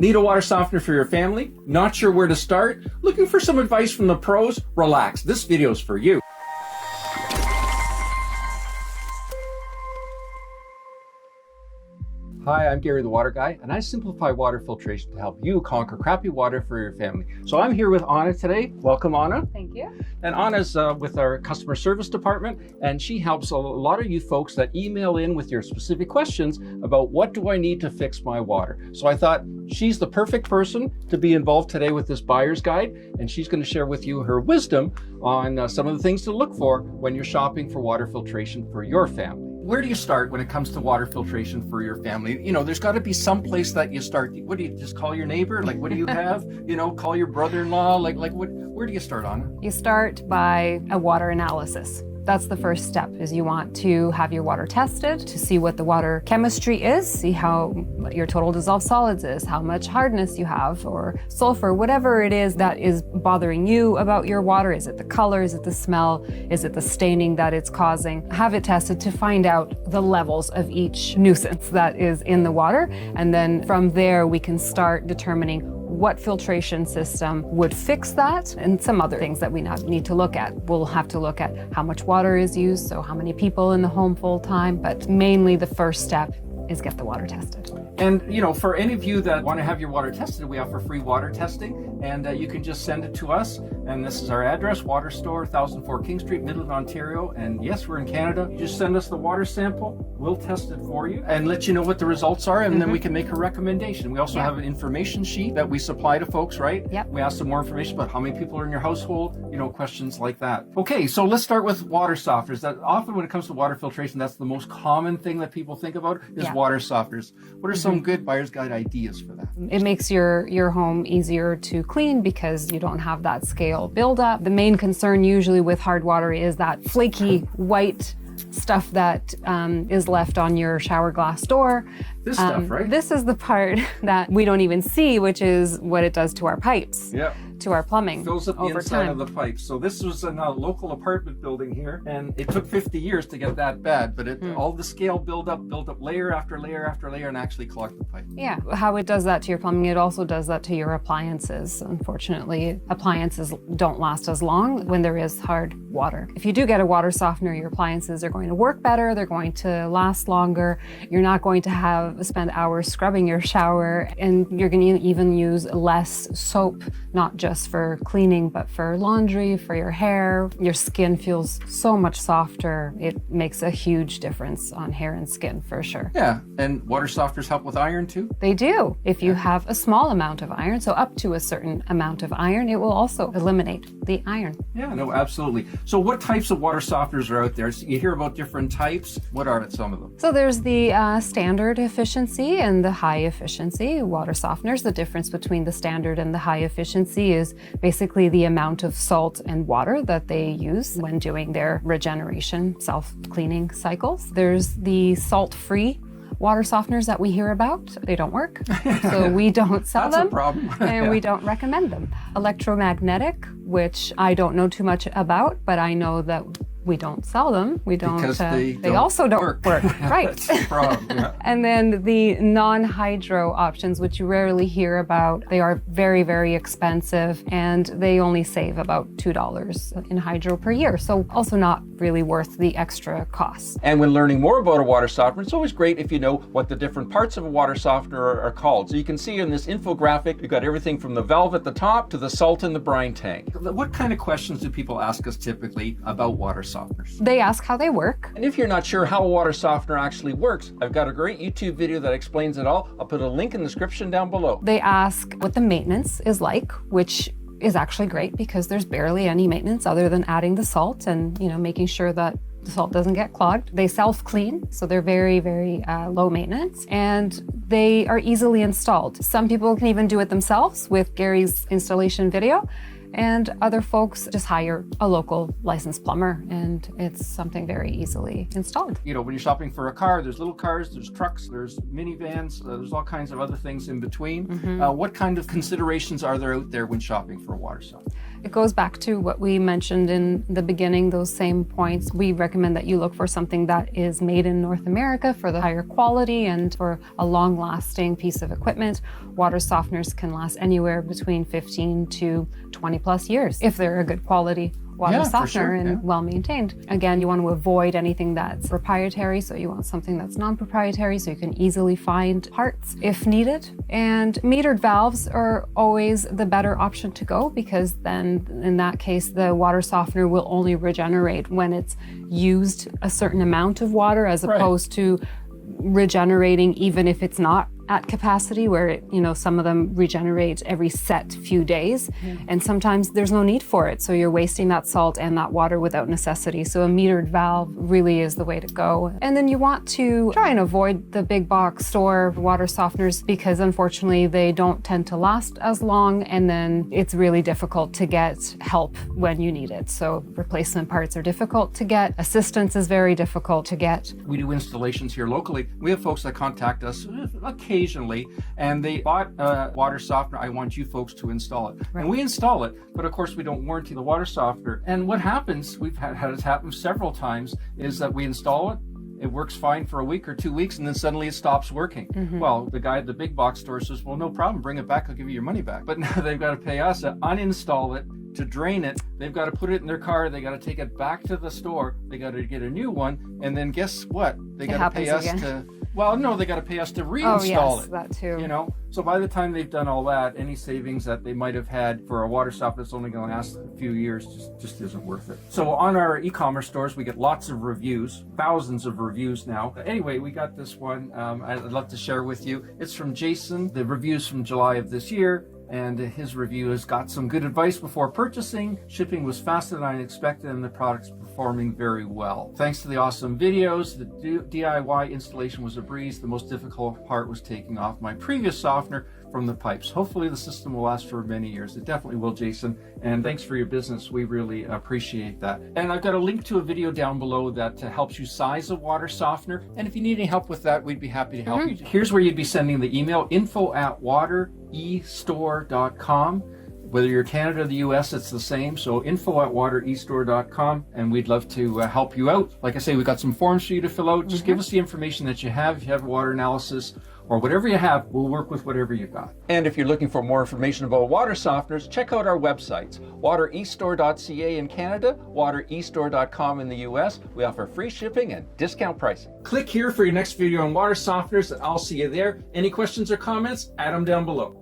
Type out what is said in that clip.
Need a water softener for your family? Not sure where to start? Looking for some advice from the pros? Relax, this video is for you. Hi, I'm Gary the Water Guy, and I simplify water filtration to help you conquer crappy water for your family. So I'm here with Anna today. Welcome, Anna. Thank you. And Anna's with our customer service department, and she helps a lot of you folks that email in with your specific questions about what do I need to fix my water. So I thought she's the perfect person to be involved today with this buyer's guide, and she's going to share with you her wisdom on some of the things to look for when you're shopping for water filtration for your family. Where do you start when it comes to water filtration for your family? You know, there's got to be some place that you start. What do you just call your neighbor? Like, what do you have? You know, call your brother-in-law? Where do you start, Anna? You start by a water analysis. That's the first step, is you want to have your water tested to see what the water chemistry is, see what your total dissolved solids is, how much hardness you have, or sulfur, whatever it is that is bothering you about your water. Is it the color? Is it the smell? Is it the staining that it's causing? Have it tested to find out the levels of each nuisance that is in the water. And then from there, we can start determining what filtration system would fix that, and some other things that we need to look at. We'll have to look at how much water is used, so how many people in the home full time, but mainly the first step is get the water tested. And you know, for any of you that want to have your water tested, we offer free water testing, and you can just send it to us. And this is our address, Water Store, 1004 King Street, Midland, Ontario. And yes, we're in Canada. You just send us the water sample, we'll test it for you and let you know what the results are, and then we can make a recommendation. We also have an information sheet that we supply to folks, right? Yep. We ask them more information about how many people are in your household, you know, questions like that. Okay, so let's start with water softeners. That often when it comes to water filtration, that's the most common thing that people think about is water softeners. What are some good buyer's guide ideas for that? It makes your home easier to clean because you don't have that scale buildup. The main concern usually with hard water is that flaky white stuff that is left on your shower glass door. This stuff, right? This is the part that we don't even see, which is what it does to our pipes. Yeah. To our plumbing. Fills up the over inside time. of the pipe. So this was in a local apartment building here, and it took 50 years to get that bad, but all the scale built up layer after layer after layer, and actually clogged the pipe. Yeah, how it does that to your plumbing, it also does that to your appliances. Unfortunately, appliances don't last as long when there is hard water. If you do get a water softener, your appliances are going to work better, they're going to last longer, you're not going to spend hours scrubbing your shower, and you're going to even use less soap, not just for cleaning, but for laundry, for your hair. Your skin feels so much softer. It makes a huge difference on hair and skin for sure. Yeah, and water softeners help with iron too? They do. If you have a small amount of iron, so up to a certain amount of iron, it will also eliminate the iron. Yeah, no, absolutely. So what types of water softeners are out there? So you hear about different types. What are some of them? So there's the standard efficiency and the high efficiency water softeners. The difference between the standard and the high efficiency is basically the amount of salt and water that they use when doing their regeneration, self-cleaning cycles. There's the salt-free water softeners that we hear about. They don't work, so we don't sell them. That's a problem. And we don't recommend them. Electromagnetic, which I don't know too much about, but I know that we don't sell them. We don't. Because they also don't work. Right. That's the problem. Yeah. And then the non-hydro options, which you rarely hear about, they are very, very expensive, and they only save about $2 in hydro per year. So also not really worth the extra cost. And when learning more about a water softener, it's always great if you know what the different parts of a water softener are called. So you can see in this infographic, you've got everything from the valve at the top to the salt in the brine tank. What kind of questions do people ask us typically about water softeners? They ask how they work. And if you're not sure how a water softener actually works, I've got a great YouTube video that explains it all. I'll put a link in the description down below. They ask what the maintenance is like, which is actually great because there's barely any maintenance other than adding the salt and, you know, making sure that the salt doesn't get clogged. They self-clean, so they're very, very low maintenance, and they are easily installed. Some people can even do it themselves with Gary's installation video, and other folks just hire a local licensed plumber, and it's something very easily installed. You know, when you're shopping for a car, there's little cars, there's trucks, there's minivans, there's all kinds of other things in between. What kind of considerations are there out there when shopping for a water softener? It goes back to what we mentioned in the beginning, those same points. We recommend that you look for something that is made in North America for the higher quality and for a long-lasting piece of equipment. Water softeners can last anywhere between 15 to 20 plus years if they're a good quality water softener and well maintained. Again, you want to avoid anything that's proprietary, so you want something that's non-proprietary so you can easily find parts if needed. And metered valves are always the better option to go, because then in that case the water softener will only regenerate when it's used a certain amount of water, as opposed to regenerating even if it's not at capacity, where it, some of them regenerate every set few days, and sometimes there's no need for it, so you're wasting that salt and that water without necessity. So a metered valve really is the way to go. And then you want to try and avoid the big box store water softeners, because unfortunately they don't tend to last as long, and then it's really difficult to get help when you need it. So replacement parts are difficult to get, assistance is very difficult to get. We do installations here locally. We have folks that contact us occasionally, and they bought a water softener. I want you folks to install it. And we install it, but of course we don't warranty the water softener. And what happens, we've had it happen several times, is that we install it, it works fine for a week or 2 weeks, and then suddenly it stops working. Well, the guy at the big box store says, well, no problem, bring it back, I'll give you your money back. But now they've got to pay us to uninstall it, to drain it. They've got to put it in their car, they got to take it back to the store, they got to get a new one, and then guess what? They got to pay us to, well, no, they got to pay us to reinstall it. That too. So by the time they've done all that, any savings that they might have had for a water softener that's only going to last a few years just isn't worth it. So on our e-commerce stores, we get lots of reviews, thousands of reviews now. But anyway, we got this one I'd love to share with you. It's from Jason. The review's from July of this year, and his review has got some good advice before purchasing. Shipping was faster than I expected, and the product's performing very well. Thanks to the awesome videos, the DIY installation was a breeze. The most difficult part was taking off my previous softener from the pipes. Hopefully the system will last for many years. It definitely will, Jason. And thanks for your business. We really appreciate that. And I've got a link to a video down below that helps you size a water softener. And if you need any help with that, we'd be happy to help you. Here's where you'd be sending the email, info@watereStore.com. Whether you're Canada or the US, it's the same. So info@watereStore.com, and we'd love to help you out. Like I say, we've got some forms for you to fill out. Just give us the information that you have. If you have water analysis or whatever you have, we'll work with whatever you got. And if you're looking for more information about water softeners, check out our websites, watereStore.ca in Canada, watereStore.com in the US. We offer free shipping and discount pricing. Click here for your next video on water softeners, and I'll see you there. Any questions or comments, add them down below.